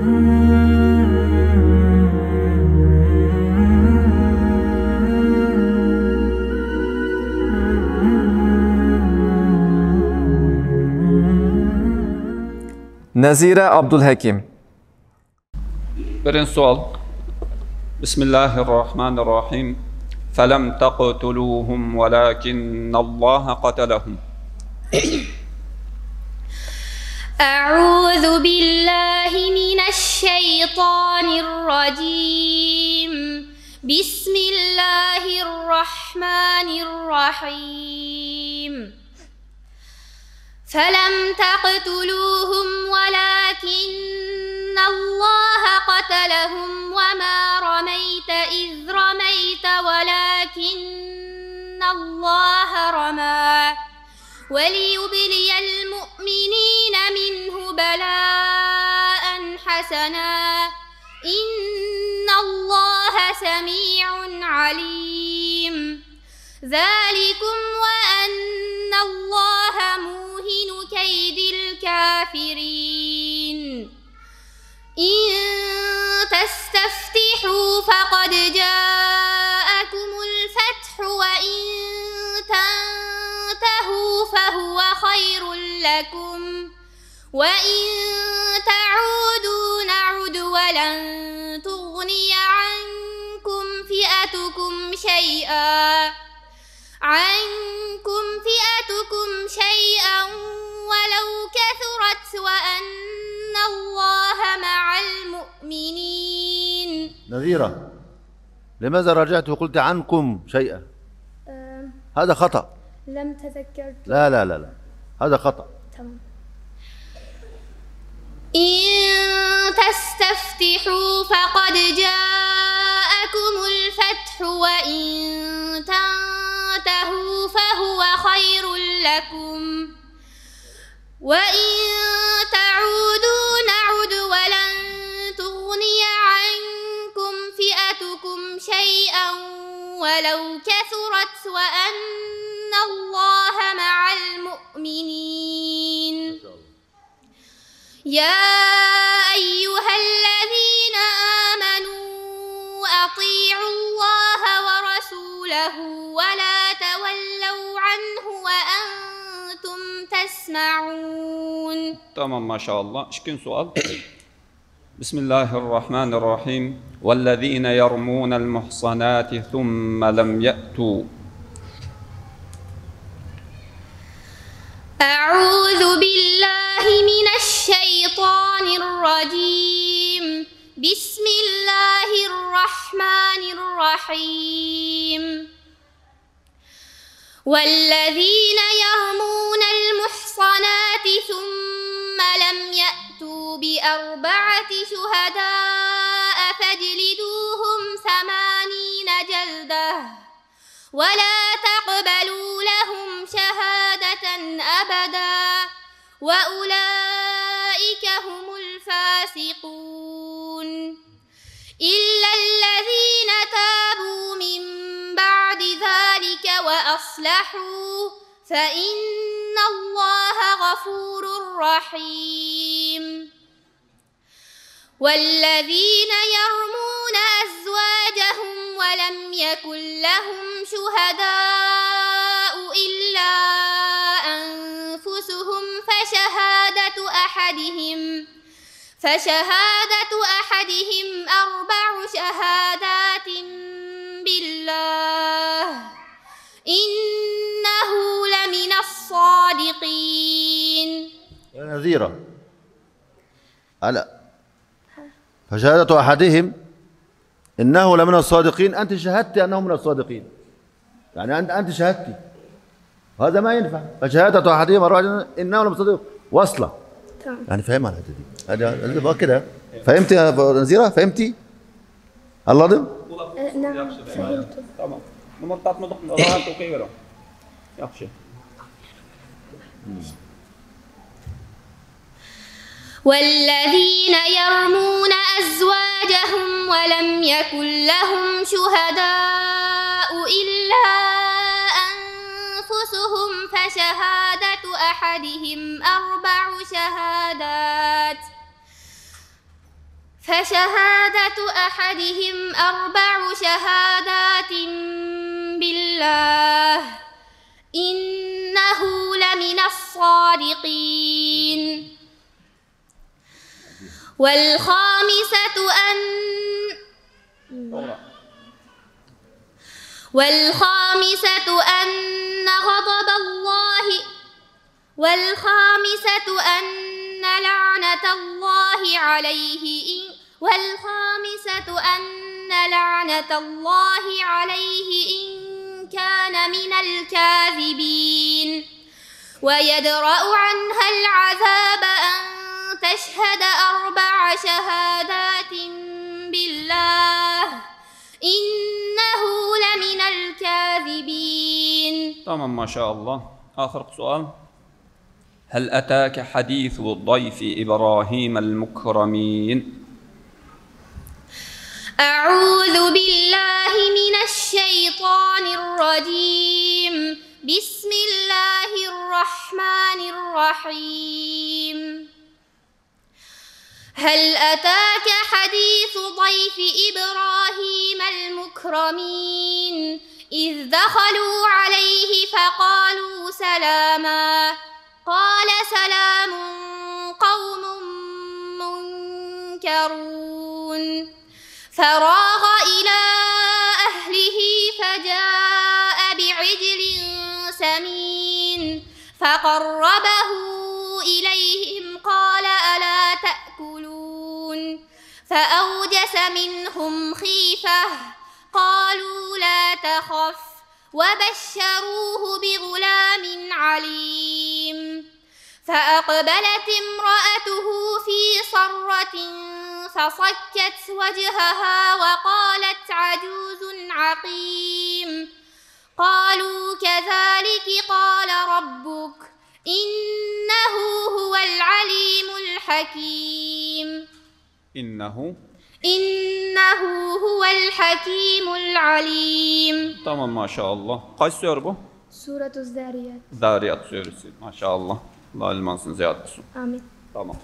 Nazire Abdulhakim. Birinci sual. Bismillahirrahmanirrahim. فَلَمْ تَقْتُلُوهُمْ وَلَكِنَّ اللَّهَ قَتَلَهُمْ. أعوذ بالله من الشيطان الرجيم. بسم الله الرحمن الرحيم. فلم تقتلوهم ولكن الله قتلهم وما رميت إذ رميت ولكن الله رمى وليبلي المؤمنين منه بلاء حسنا إن الله سميع عليم. ذلكم وأن الله موهن كيد الكافرين. إن تستفتحوا فقد جاءكم الفتح وإن تنتهوا فهو خير لكم وإن تعودوا نعد ولن تغني عنكم فئتكم شيئا ولو كثرت وأن الله مع المؤمنين. نذيرة، لماذا رجعت وقلت عنكم شيئا؟ هذا خطأ. لم تذكرت. لا لا لا لا، هذا خطأ. تمام. إن تستفتحوا فقد جاءكم الفتح وإن تنتهوا فهو خير لكم وإن تعودوا نعد ولن تغني عنكم فئتكم شيئا ولو كثرت وأن الله مع المؤمنين. يا أيها الذين آمنوا أطيعوا الله ورسوله ولا تولوا عنه وأنتم تسمعون. تمام ما شاء الله. إشكين سؤال. بسم الله الرحمن الرحيم. والذين يرمون المحصنات ثم لم يأتوا. أعوذ بالله من الشيطان الرجيم. بسم الله الرحمن الرحيم. والذين يرمون المحصنات ثم لم يأتوا بأربعة شهداء فاجلدوهم 80 جلدة ولا تقبلوا لهم شهادة أبدا وأولئك هم الفاسقون. إلا الذين تابوا من بعد ذلك وأصلحوا فإن الله غفور رحيم. والذين يرمون أزواجهم ولم يكن لهم شهداء إلا أنفسهم فشهادة أحدهم 4 شهادات بالله إنه لمن الصادقين. يا نذيرة، ألا فشهادة أحدهم إنه لمن الصادقين، أنت شهدتي أنه من الصادقين، يعني أنت شهدتي، وهذا ما ينفع. فشهادة أحدهم 4 إنه لمن الصادقين واصلة، يعني فهمها الحتة دي. هذا بقى كده. فهمتي يا نذيرة؟ فهمتي؟ اللازم؟ نعم فهمت. تمام. نمطات مضخ نظرات وكيفهم. يخشى. والذين يرمون أزواجهم ولم يكن لهم شهداء إلا أنفسهم فشهادة أحدهم 4 شهادات فشهادة أحدهم 4 شهادات بالله إنه لمن الصادقين. والخامسة أن لعنة الله عليه إن كان من الكاذبين. ويدرأ عنها العذاب أن تشهد 4 شهادات بالله إنه لمن الكاذبين. تمام ما شاء الله. آخر سؤال: هل أتاك حديث ضيف إبراهيم المكرمين؟ أعوذ بالله من الشيطان الرجيم. بسم الله الرحمن الرحيم. هل أتاك حديث ضيف إبراهيم المكرمين إذ دخلوا عليه فقالوا سلاما قال سلام قوم منكرون. فراغ إلى أهله فجاء بعجل سمين فقربه إليهم قال ألا تأكلون. فأوجس منهم خيفة قالوا لا تخف وبشروه بغلام عليم. فأقبلت امرأته في صرة فصكت وجهها وقالت عجوز عقيم. قالوا كذلك قال ربك إنه هو العليم الحكيم. إنه هو الحكيم العليم. تمام ما شاء الله. Kaç sure bu? سورة الذاريات. Zariyat suresi. Maşallah. Allah ilmansın ziyade olsun. آمين. Tamam.